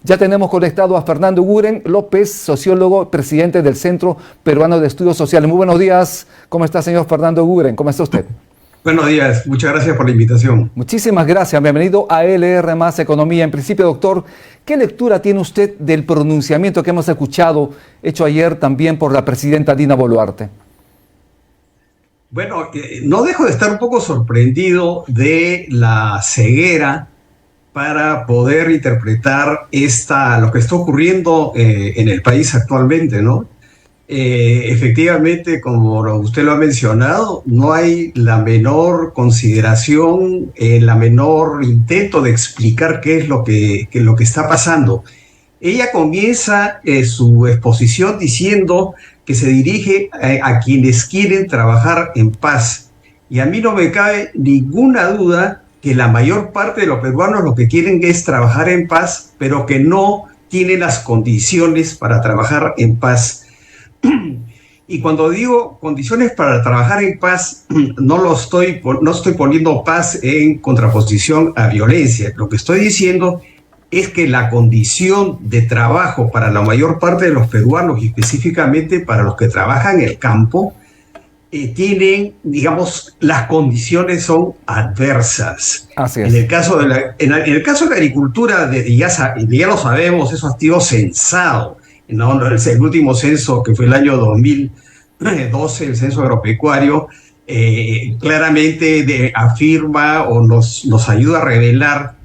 Ya tenemos conectado a Fernando Uguren López, sociólogo, presidente del Centro Peruano de Estudios Sociales. Muy buenos días. ¿Cómo está, señor Fernando Uguren? ¿Cómo está usted? Buenos días. Muchas gracias por la invitación. Muchísimas gracias. Bienvenido a LR Más Economía. En principio, doctor, ¿qué lectura tiene usted del pronunciamiento que hemos escuchado, hecho ayer también por la presidenta Dina Boluarte? Bueno, no dejo de estar un poco sorprendido de la ceguera para poder interpretar lo que está ocurriendo en el país actualmente, ¿no? Efectivamente, como usted lo ha mencionado, no hay la menor consideración, la menor intento de explicar qué es lo que está pasando. Ella comienza su exposición diciendo que se dirige a quienes quieren trabajar en paz. Y a mí no me cabe ninguna duda que la mayor parte de los peruanos lo que quieren es trabajar en paz, pero que no tienen las condiciones para trabajar en paz. Y cuando digo condiciones para trabajar en paz, no estoy poniendo paz en contraposición a violencia. Lo que estoy diciendo es que la condición de trabajo para la mayor parte de los peruanos, y específicamente para los que trabajan en el campo, tienen, digamos, las condiciones son adversas. Así es. En el caso de la agricultura, ya lo sabemos, eso ha sido censado. No, el último censo, que fue el año 2012, el censo agropecuario, claramente afirma o nos ayuda a revelar,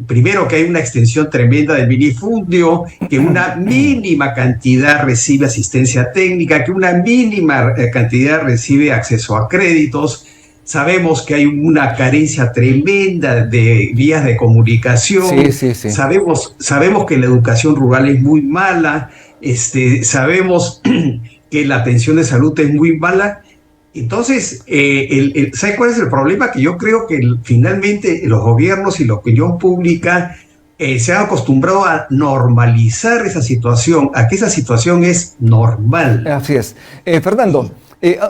primero, que hay una extensión tremenda del minifundio, que una mínima cantidad recibe asistencia técnica, que una mínima cantidad recibe acceso a créditos. Sabemos que hay una carencia tremenda de vías de comunicación. Sí. Sabemos que la educación rural es muy mala. Sabemos que la atención de salud es muy mala. Entonces, ¿sabe cuál es el problema? Que yo creo que finalmente los gobiernos y la opinión pública se han acostumbrado a normalizar esa situación, a que esa situación es normal. Así es. Fernando,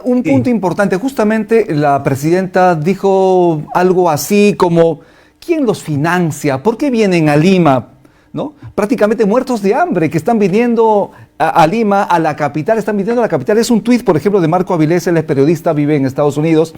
un punto importante. Justamente la presidenta dijo algo así como, ¿quién los financia? ¿Por qué vienen a Lima? ¿No? Prácticamente muertos de hambre, que están viniendo a Lima, a la capital, están viniendo a la capital. Es un tuit, por ejemplo, de Marco Avilés, él es periodista, vive en Estados Unidos.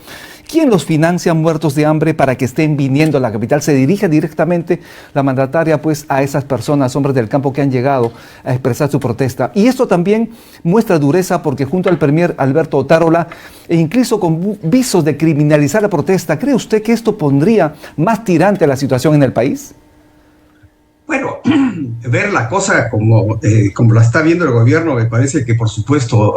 ¿Quién los financia muertos de hambre para que estén viniendo a la capital? Se dirige directamente la mandataria pues a esas personas, hombres del campo que han llegado a expresar su protesta. Y esto también muestra dureza porque junto al premier Alberto Otárola, e incluso con visos de criminalizar la protesta, ¿cree usted que esto pondría más tirante la situación en el país? Bueno, ver la cosa como la está viendo el gobierno me parece que, por supuesto,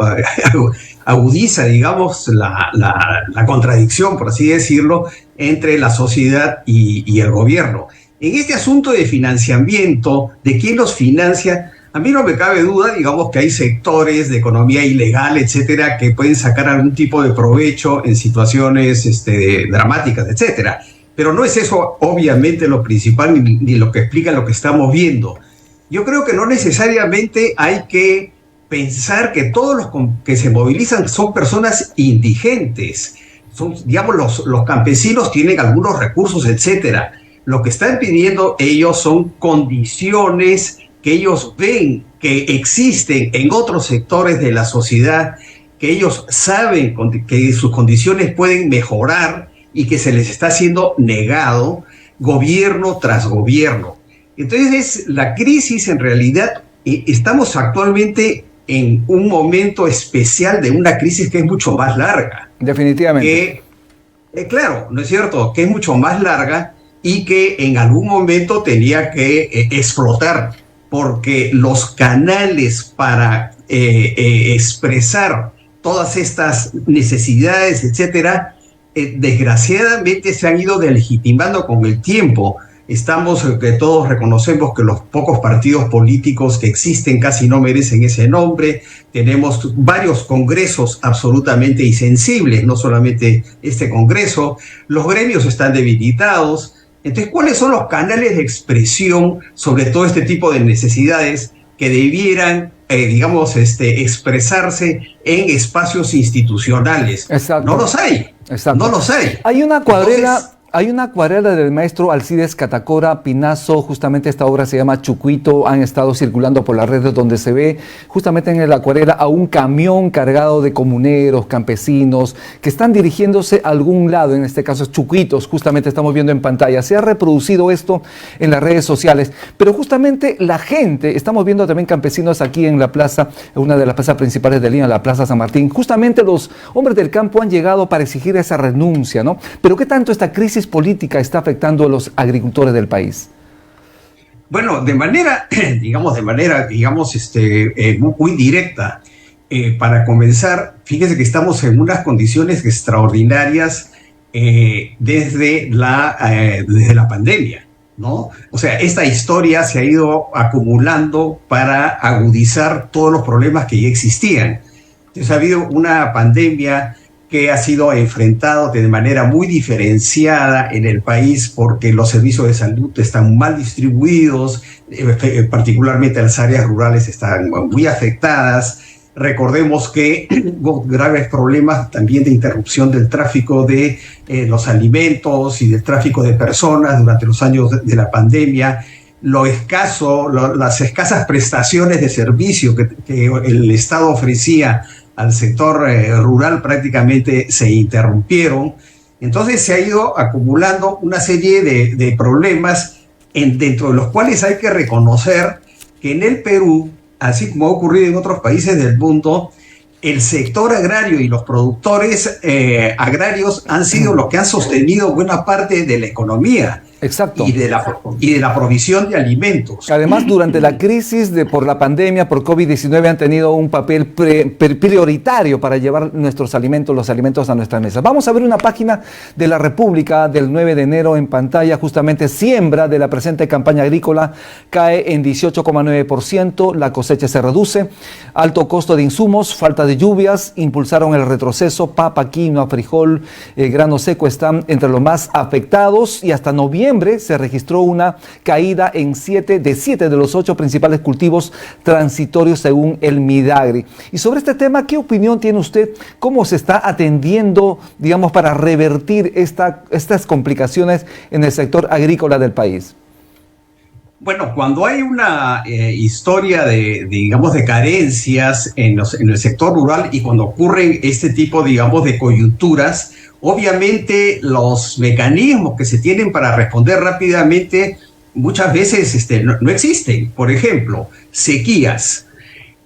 agudiza, digamos, la contradicción, por así decirlo, entre la sociedad y el gobierno. En este asunto de financiamiento, de quién los financia, a mí no me cabe duda, digamos, que hay sectores de economía ilegal, etcétera, que pueden sacar algún tipo de provecho en situaciones dramáticas, etcétera. Pero no es eso, obviamente, lo principal ni lo que explica lo que estamos viendo. Yo creo que no necesariamente hay que pensar que todos los que se movilizan son personas indigentes. Digamos, los campesinos tienen algunos recursos, etcétera. Lo que están pidiendo ellos son condiciones que ellos ven que existen en otros sectores de la sociedad, que ellos saben que sus condiciones pueden mejorar y que se les está siendo negado gobierno tras gobierno. Entonces, la crisis, en realidad, estamos actualmente en un momento especial de una crisis que es mucho más larga. Definitivamente. Claro, ¿no es cierto? Que es mucho más larga y que en algún momento tenía que explotar, porque los canales para expresar todas estas necesidades, etcétera, desgraciadamente se han ido delegitimando con el tiempo. Que todos reconocemos que los pocos partidos políticos que existen casi no merecen ese nombre. Tenemos varios congresos absolutamente insensibles, no solamente este congreso. Los gremios están debilitados. Entonces, ¿cuáles son los canales de expresión sobre todo este tipo de necesidades que debieran expresarse en espacios institucionales? Exacto. No los hay. Exacto. No los hay. Hay una cuadrela. Entonces, Hay una acuarela del maestro Alcides Catacora Pinazo, justamente esta obra se llama Chucuito, han estado circulando por las redes donde se ve justamente en la acuarela a un camión cargado de comuneros, campesinos, que están dirigiéndose a algún lado, en este caso Chucuitos, justamente estamos viendo en pantalla. Se ha reproducido esto en las redes sociales, pero justamente la gente, estamos viendo también campesinos aquí en la plaza, una de las plazas principales de Lima, la Plaza San Martín, justamente los hombres del campo han llegado para exigir esa renuncia, ¿no? Pero ¿qué tanto esta crisis política está afectando a los agricultores del país? Bueno, de manera, muy directa. Para comenzar, fíjese que estamos en unas condiciones extraordinarias desde la pandemia, ¿no? O sea, esta historia se ha ido acumulando para agudizar todos los problemas que ya existían. Entonces ha habido una pandemia que ha sido enfrentado de manera muy diferenciada en el país porque los servicios de salud están mal distribuidos, particularmente las áreas rurales están muy afectadas. Recordemos que hubo graves problemas también de interrupción del tráfico de los alimentos y del tráfico de personas durante los años de la pandemia. Las escasas prestaciones de servicio que el Estado ofrecía al sector rural prácticamente se interrumpieron. Entonces se ha ido acumulando una serie de problemas dentro de los cuales hay que reconocer que en el Perú, así como ha ocurrido en otros países del mundo, el sector agrario y los productores agrarios han sido los que han sostenido buena parte de la economía. Exacto. Y de la provisión de alimentos. Además, durante la crisis por la pandemia, por COVID-19, han tenido un papel prioritario para llevar los alimentos a nuestras mesas. Vamos a ver una página de La República del 9 de enero en pantalla. Justamente, siembra de la presente campaña agrícola cae en 18,9%, la cosecha se reduce, alto costo de insumos, falta de lluvias, impulsaron el retroceso, papa, quinoa, frijol, grano seco están entre los más afectados y hasta noviembre se registró una caída en 7 de los 8 principales cultivos transitorios según el Midagri. Y sobre este tema, ¿qué opinión tiene usted? ¿Cómo se está atendiendo, digamos, para revertir estas complicaciones en el sector agrícola del país? Bueno, cuando hay una historia de carencias en el sector rural y cuando ocurren este tipo, de coyunturas, obviamente los mecanismos que se tienen para responder rápidamente muchas veces no existen. Por ejemplo, sequías.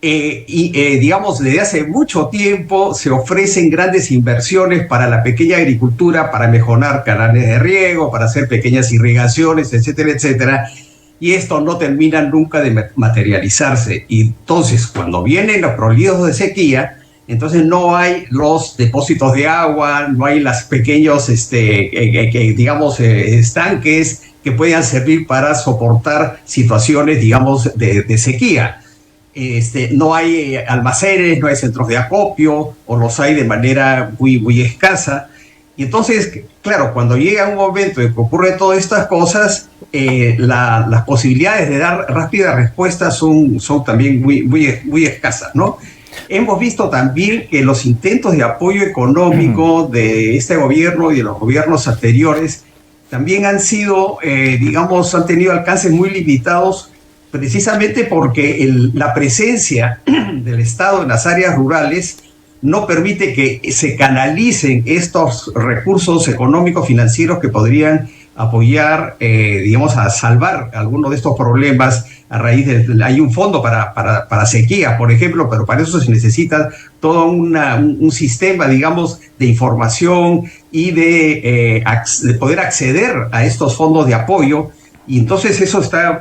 Desde hace mucho tiempo se ofrecen grandes inversiones para la pequeña agricultura, para mejorar canales de riego, para hacer pequeñas irrigaciones, etcétera, etcétera. Y esto no termina nunca de materializarse. Y entonces, cuando vienen los prolivos de sequía, entonces no hay los depósitos de agua, no hay los pequeños, estanques que puedan servir para soportar situaciones, de sequía. No hay almacenes, no hay centros de acopio, o los hay de manera muy, muy escasa. Y entonces, claro, cuando llega un momento en que ocurren todas estas cosas, las posibilidades de dar rápida respuesta son también muy, muy, muy escasas, ¿no? Hemos visto también que los intentos de apoyo económico de este gobierno y de los gobiernos anteriores también han sido, han tenido alcances muy limitados, precisamente porque la presencia del Estado en las áreas rurales no permite que se canalicen estos recursos económicos financieros que podrían apoyar, a salvar algunos de estos problemas a raíz hay un fondo para sequía, por ejemplo, pero para eso se necesita todo un sistema, de información y de poder acceder a estos fondos de apoyo. Y entonces eso está,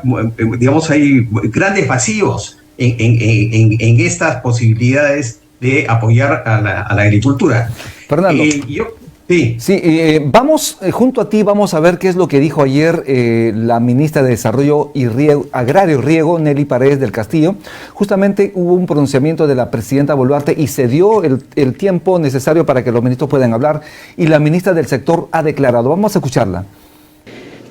hay grandes vacíos en estas posibilidades de apoyar a la agricultura. Fernando. Vamos, junto a ti, vamos a ver qué es lo que dijo ayer la ministra de Desarrollo Agrario y Riego, Nelly Paredes del Castillo. Justamente hubo un pronunciamiento de la presidenta Boluarte y se dio el tiempo necesario para que los ministros puedan hablar, y la ministra del sector ha declarado. Vamos a escucharla.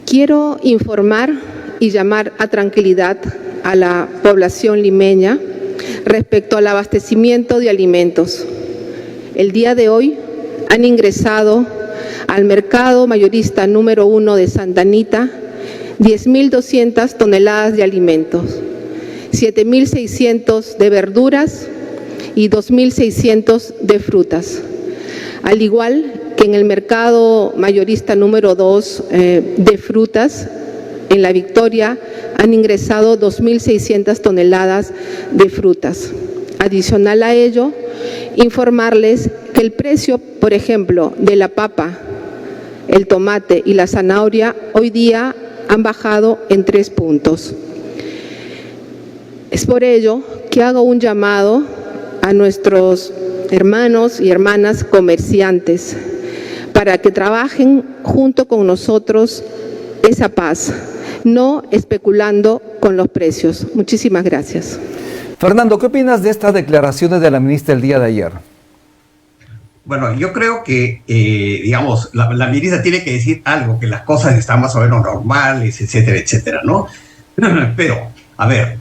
Quiero informar y llamar a tranquilidad a la población limeña respecto al abastecimiento de alimentos. El día de hoy han ingresado al mercado mayorista número 1 de Santa Anita 10.200 toneladas de alimentos, 7.600 de verduras y 2.600 de frutas. Al igual que en el mercado mayorista número 2 de frutas, en La Victoria han ingresado 2.600 toneladas de frutas. Adicional a ello, informarles que el precio, por ejemplo, de la papa, el tomate y la zanahoria hoy día han bajado en 3 puntos. Es por ello que hago un llamado a nuestros hermanos y hermanas comerciantes para que trabajen junto con nosotros esa paz, no especulando con los precios. Muchísimas gracias. Fernando, ¿qué opinas de estas declaraciones de la ministra el día de ayer? Bueno, yo creo que, digamos, la ministra tiene que decir algo, que las cosas están más o menos normales, etcétera, etcétera, ¿no? Pero, a ver,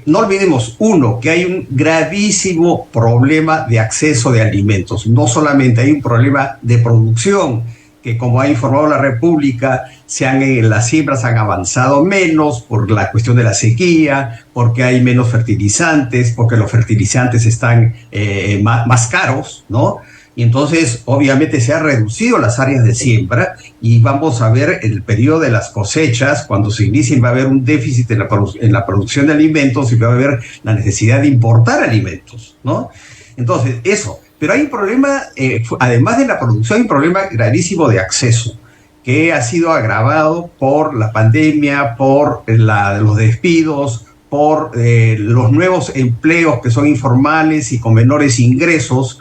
no olvidemos, uno, que hay un gravísimo problema de acceso de alimentos. No solamente hay un problema de producción, que como ha informado la República, las siembras han avanzado menos por la cuestión de la sequía, porque hay menos fertilizantes, porque los fertilizantes están más caros, ¿no? Y entonces, obviamente, se han reducido las áreas de siembra y vamos a ver el periodo de las cosechas. Cuando se inicien va a haber un déficit en la producción de alimentos y va a haber la necesidad de importar alimentos, ¿no? Entonces, eso. Pero hay un problema, además de la producción, hay un problema gravísimo de acceso, que ha sido agravado por la pandemia, por los despidos, por los nuevos empleos que son informales y con menores ingresos.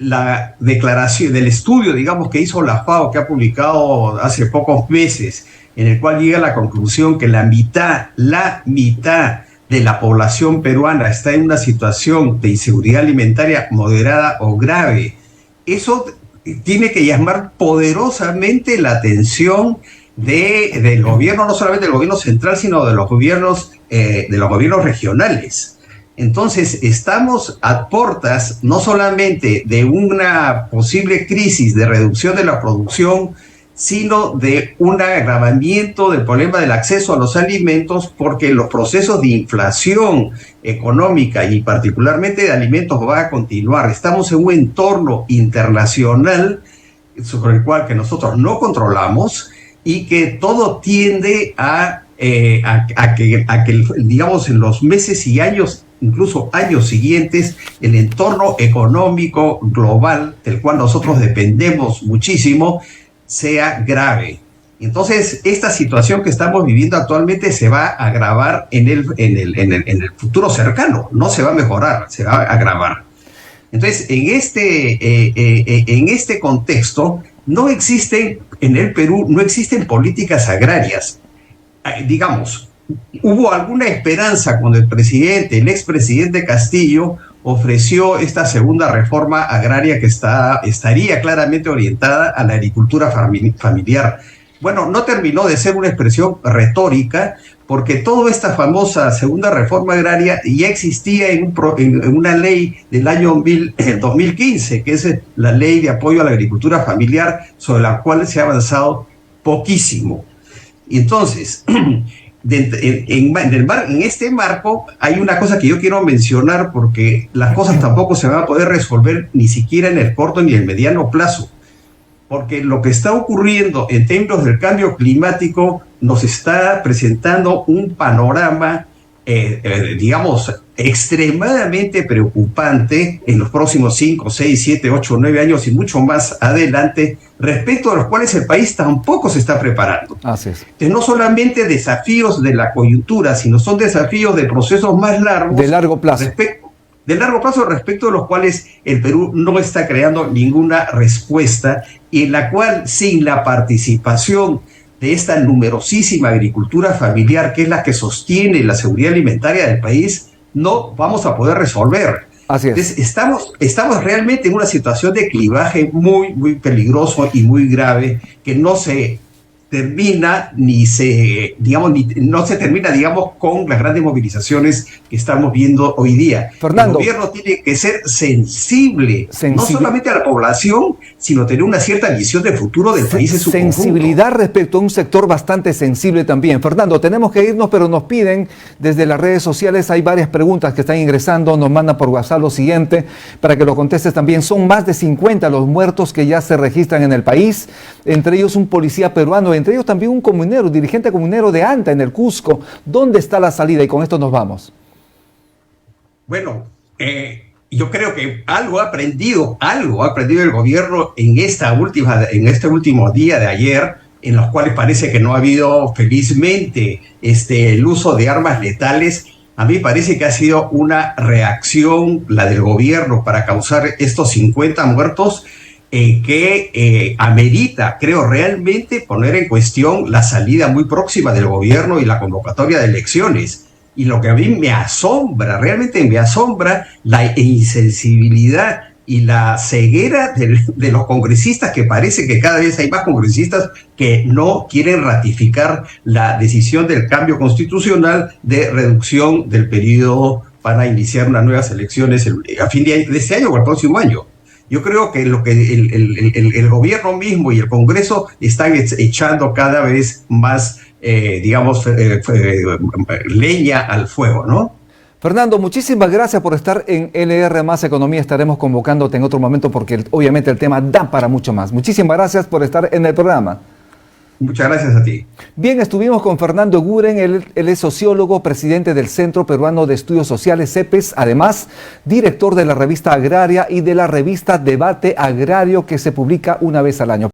La declaración del estudio, digamos, que hizo la FAO, que ha publicado hace pocos meses, en el cual llega a la conclusión que la mitad de la población peruana está en una situación de inseguridad alimentaria moderada o grave. Eso tiene que llamar poderosamente la atención del gobierno, no solamente del gobierno central, sino de los gobiernos regionales. Entonces, estamos a puertas no solamente de una posible crisis de reducción de la producción, sino de un agravamiento del problema del acceso a los alimentos, porque los procesos de inflación económica y particularmente de alimentos van a continuar. Estamos en un entorno internacional sobre el cual que nosotros no controlamos y que todo tiende a que, digamos, en los meses y años, incluso años siguientes, el entorno económico global del cual nosotros dependemos muchísimo sea grave. Entonces, esta situación que estamos viviendo actualmente se va a agravar en el futuro cercano, no se va a mejorar, se va a agravar. Entonces, en este contexto, en el Perú no existen políticas agrarias. Digamos, hubo alguna esperanza cuando el expresidente Castillo ofreció esta segunda reforma agraria que estaría claramente orientada a la agricultura familiar. Bueno, no terminó de ser una expresión retórica, porque toda esta famosa segunda reforma agraria ya existía en una ley del año 2015, que es la ley de apoyo a la agricultura familiar, sobre la cual se ha avanzado poquísimo. Y entonces, en este marco hay una cosa que yo quiero mencionar, porque las cosas tampoco se van a poder resolver ni siquiera en el corto ni en el mediano plazo, porque lo que está ocurriendo en términos del cambio climático nos está presentando un panorama, digamos, extremadamente preocupante en los próximos 5, 6, 7, 8, 9 años y mucho más adelante, respecto a los cuales el país tampoco se está preparando. Así es. Entonces, no solamente desafíos de la coyuntura, sino son desafíos de procesos más largos. De largo plazo. Respecto de los cuales el Perú no está creando ninguna respuesta, y en la cual, sin la participación de esta numerosísima agricultura familiar, que es la que sostiene la seguridad alimentaria del país, no vamos a poder resolver. Así es. Entonces, estamos realmente en una situación de clivaje muy, muy peligroso y muy grave, que no se termina digamos, con las grandes movilizaciones que estamos viendo hoy día. Fernando, el gobierno tiene que ser sensible, no solamente a la población, sino tener una cierta visión de futuro del país en su sensibilidad conjunto. respecto a un sector bastante sensible también. Fernando, tenemos que irnos, pero nos piden desde las redes sociales, hay varias preguntas que están ingresando, nos mandan por WhatsApp lo siguiente, para que lo contestes también. Son más de 50 los muertos que ya se registran en el país, entre ellos un policía peruano, entre ellos también un comunero, dirigente comunero de ANTA en el Cusco. ¿Dónde está la salida? Y con esto nos vamos. Bueno, yo creo que algo ha aprendido el gobierno en este último día de ayer, en los cuales parece que no ha habido, felizmente, el uso de armas letales. A mí parece que ha sido una reacción, la del gobierno, para causar estos 50 muertos, que amerita, creo, realmente poner en cuestión la salida muy próxima del gobierno y la convocatoria de elecciones. Y lo que a mí me asombra, realmente me asombra, la insensibilidad y la ceguera de los congresistas, que parece que cada vez hay más congresistas que no quieren ratificar la decisión del cambio constitucional de reducción del periodo para iniciar unas nuevas elecciones a fin de este año o el próximo año. Yo creo que lo que el gobierno mismo y el Congreso están echando cada vez más, leña al fuego, ¿no? Fernando, muchísimas gracias por estar en LR Más Economía. Estaremos convocándote en otro momento porque obviamente el tema da para mucho más. Muchísimas gracias por estar en el programa. Muchas gracias a ti. Bien, estuvimos con Fernando Eguren, él es sociólogo, presidente del Centro Peruano de Estudios Sociales, CEPES, además director de la revista Agraria y de la revista Debate Agrario, que se publica una vez al año.